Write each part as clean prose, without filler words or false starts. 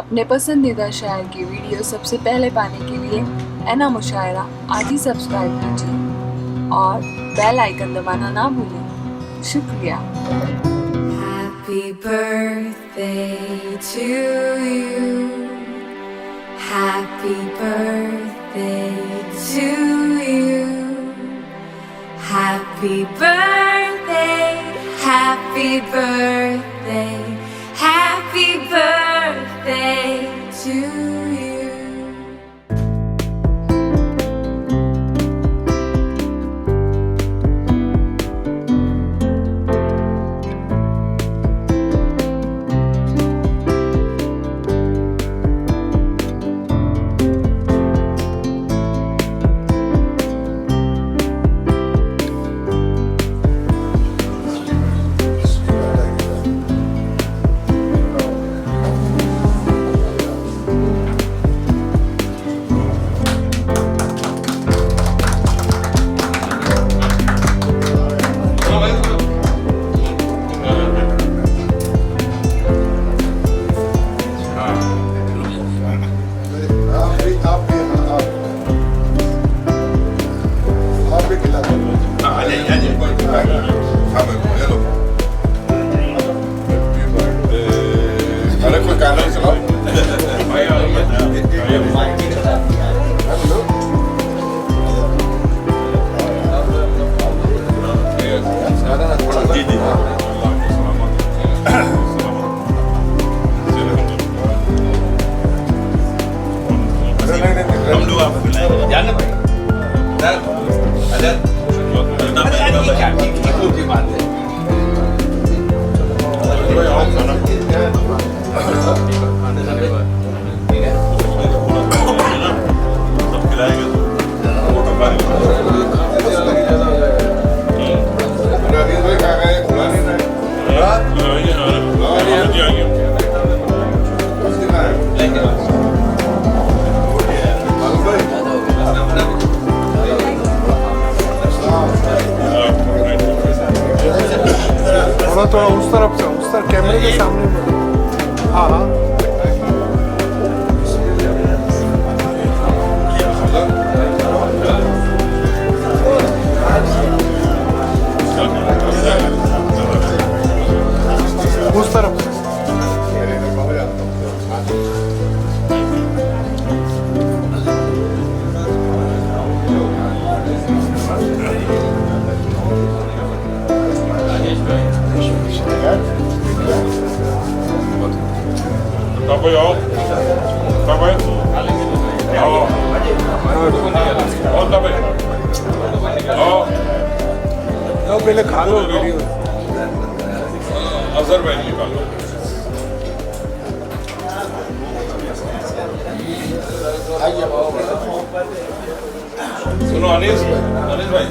अपने पसंदीदा शायर की वीडियो सबसे पहले पाने के लिए एना मुशायरा आज ही सब्सक्राइब कीजिए और बेल आइकन दबाना ना भूलें। शुक्रिया। Happy birthday to you. Happy birthday to you. Happy birthday, happy birthday, happy birthday to you. थोड़ा उस तरफ कैमरे के सामने। हाँ हाँ उस तरफ से। पहले खा लो वीडियो। अजहर भाई निकालो। सुनो अनीस भाई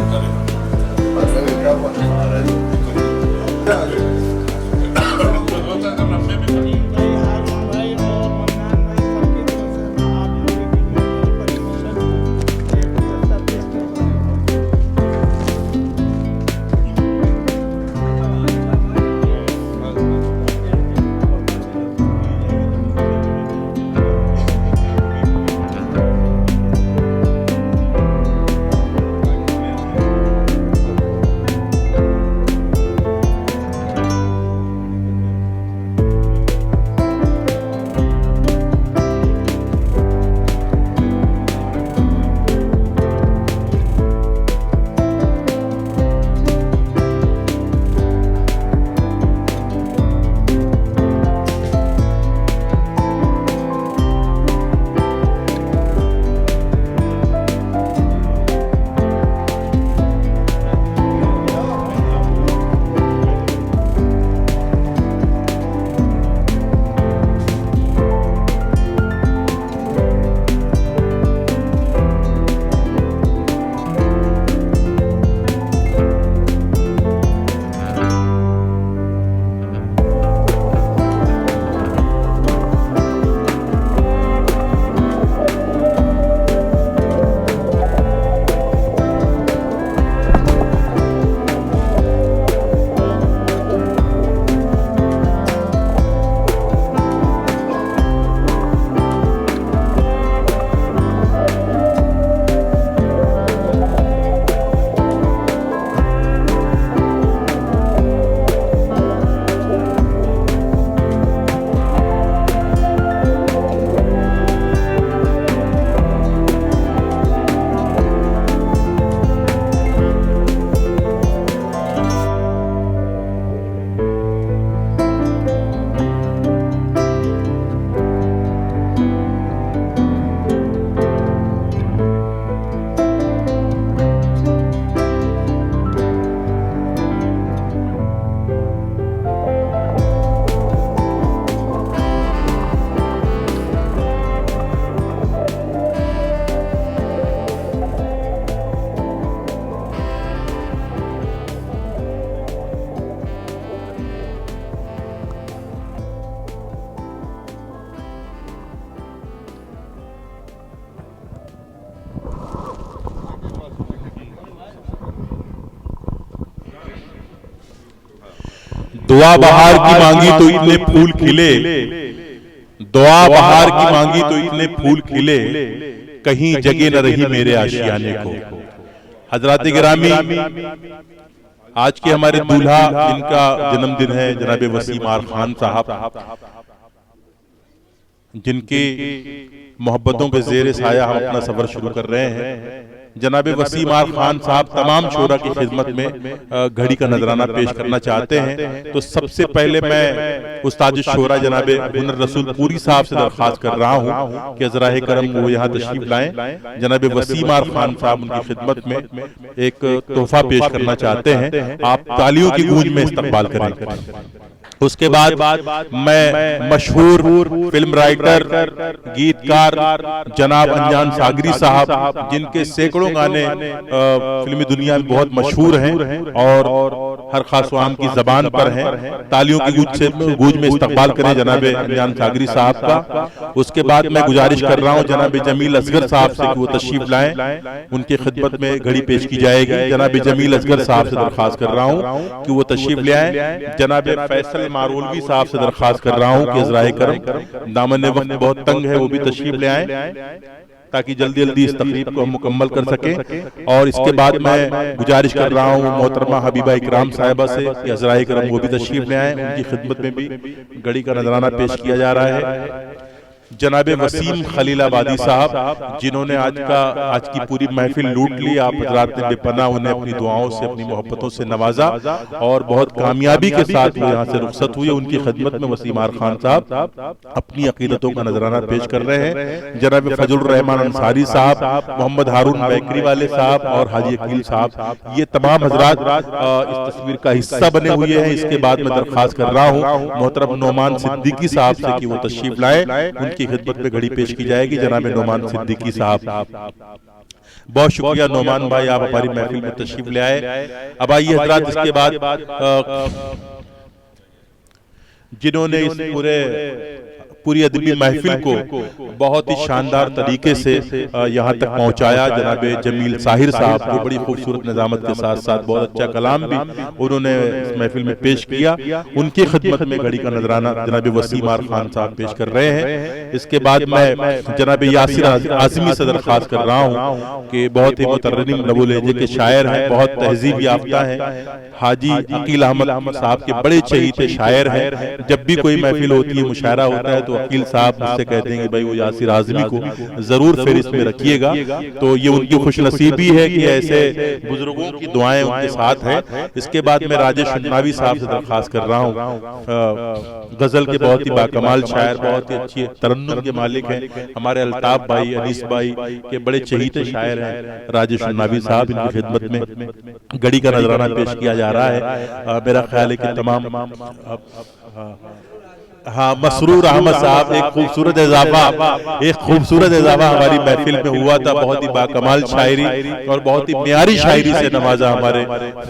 दुआ बहार की मांगी तो इतने फूल खिले, दुआ बहार की मांगी तो इतने फूल खिले, कहीं जगह न रही मेरे आशियाने को। हजरात गिरामी, आज के हमारे दूल्हा जिनका जन्मदिन है जनाब वसीम खान साहब, जिनकी मोहब्बतों के जेर साया हम अपना सफर शुरू कर रहे हैं। जनाब वसीम खान साहब तमाम शोरा की खिदमत में घड़ी का नजराना पेश करना चाहते हैं। तो सबसे पहले मैं उस्ताद शोरा जनाब हुनर रसूल पूरी साहब से दरख्वास्त कर रहा हूँ कि ज़राए करम वो यहाँ तशरीफ लाएं। जनाब वसीम खान साहब उनकी खिदमत में एक तोहफा पेश करना चाहते हैं, आप तालियों की गूंज में इस्तकबाल करें। उसके बाद मैं मशहूर फिल्म राइटर, गीतकार जनाब अनजान सागरी साहब, जिनके सैकड़ों गाने फिल्मी दुनिया में बहुत मशहूर हैं और हर खास आम की जबान पर हैं, तालियों की गूंज में इस्तकबाल करें जनाब अनजान सागरी साहब का। उसके बाद मैं गुजारिश कर रहा हूँ जनाब जमील असगर साहब से कि वो तशरीफ लाएं, उनकी खिदमत में घड़ी पेश की जाएगी। जनाब जमील असगर साहब से दरख्वास्त कर रहा हूँ कि वो तशरीफ ले आए। जनाब फैसल मारोलवी साहब से दरख्वास्त कर रहा हूँ कि ज़राए करम, दामन वक्त बहुत तंग है, वो भी तशरीफ ले आए ताकि जल्दी जल्दी इस तकरीब को हम मुकम्मल कर सकें। और इसके बाद मैं गुजारिश कर रहा हूँ मोहतरमा हबीबा इकराम साहिबा से कि ज़राए करम वो भी तशरीफ ले आए, उनकी खिदमत में भी घड़ी का नजराना पेश किया जा रहा है। जनाब वसीम खलीलाबादी साहब, जिन्होंने आज की पूरी महफिल लूट ली, आप हजरात ने बेपनाह उन्हें अपनी दुआओं से अपनी मोहब्बतों से नवाजा और बहुत कामयाबी के साथ वो यहाँ से रुखसत हुए। उनकी खिदमत में वसीम खान साहब अपनी अकीदतों का नजराना पेश कर रहे हैं। जनाब फजलुर्रहमान अंसारी साहब, मोहम्मद हारून बेकरी वाले साहब और हाजी अकील साहब, ये तमाम हजरात इस तस्वीर का हिस्सा बने हुए हैं। इसके बाद मैं दरख्वास्त कर रहा हूँ मोहतरम नोमान सिद्दीकी साहब से कि वो तशरीफ लाए, उनकी खिदमत में घड़ी पेश की जाएगी। जनाब नोमान सिद्दीकी साहब, बहुत शुक्रिया नोमान भाई, आप हमारी महफिल में तशरीफ ले आए। अब आइए हजरात, इसके बाद जिन्होंने इस पूरी अदबी महफिल को बहुत ही शानदार तरीके से यहाँ तक पहुँचाया, जनाब जमील साहिर साहब, जो बड़ी खूबसूरत निजामत के साथ साथ बहुत अच्छा कलाम भी उन्होंने इस महफिल में पेश किया। उनकी खिदमत में घड़ी का नजराना जनाब वसीम खान साहब पेश कर रहे हैं। इसके बाद मैं जनाब यासिर आज़मी से दरख्वास्त कर रहा हूँ कि बहुत ही मुतर्रनिम लबो लहजे के शायर हैं, बहुत तहजीब याफ्ता हैं। हाजी अकील अहमद साहब के बड़े चहीते शायर हैं। जब भी कोई महफिल होती है, मुशायरा होता है, तो अकील साहब मुझसे कहते हैं कि भाई वो यासिर आज़मी को जरूर फहरिस्त में रखिएगा। तो ये उनकी खुशनसीबी है कि ऐसे बुजुर्गों की दुआएं उनके साथ हैं। इसके बाद मैं राजेश शन्नावी साहब से दरख्वास्त कर रहा हूँ, गजल के बहुत ही बाकमाल शायर, बहुत ही अच्छी तरन्नुम के मालिक हैं, हमारे अल्ताफ भाई, अनीस भाई के बड़े चहीते शायर हैं राजेश शन्नावी साहब। इनकी खिदमत में घड़ी का नजराना पेश किया जा रहा है। मेरा ख्याल है कि तमाम मसरूर अहमद साहब, एक खूबसूरत इजाफा हमारी महफिल में हुआ था। बहुत ही बाकमाल शायरी और बहुत ही प्यारी शायरी से नवाजा हमारे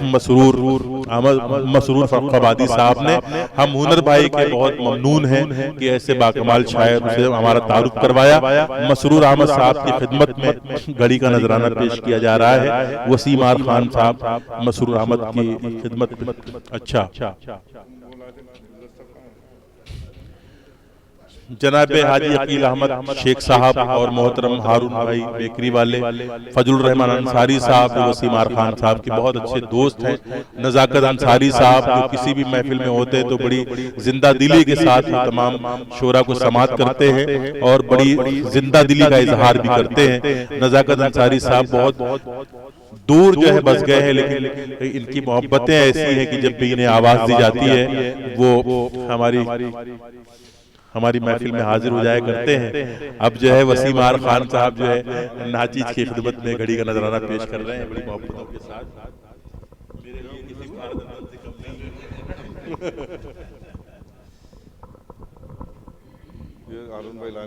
मसरूर फर्रुखाबादी साहब ने। हम हुनर भाई के बहुत ममनून हैं कि ऐसे बाकमाल शायर से हमारा तारुफ करवाया। मसरूर अहमद साहब की खिदमत में घड़ी का नजराना पेश किया जा रहा है। वसीम खान साहब मसरूर अहमद की खिदमत में। अच्छा, जनाब हाजी अकील अहमद शेख साहब और मोहतरम हारून भाई बेकरी वाले, फजलुर्रहमान अंसारी साहब, वसीम खान साहब के बहुत अच्छे दोस्त हैं। नजाकत अंसारी साहब, जो किसी भी महफिल में होते हैं तो बड़ी जिंदा दिली के साथ तमाम शोरा को समात करते हैं और बड़ी जिंदा दिली का इजहार भी करते हैं। नजाकत अंसारी साहब बहुत दूर जो है बस गए हैं, लेकिन इनकी मोहब्बतें ऐसी हैं कि जब भी इन्हें आवाज दी जाती है वो हमारी महफिल में हाजिर हो जाया करते हैं। अब जो है वसीम खान साहब जो है नाचीज की खिदमत में घड़ी का नजराना पेश कर रहे हैं बड़ी मोहब्बतों के साथ। मेरे लिए किसी कारदान से कम नहीं। ये हारून भाई लाए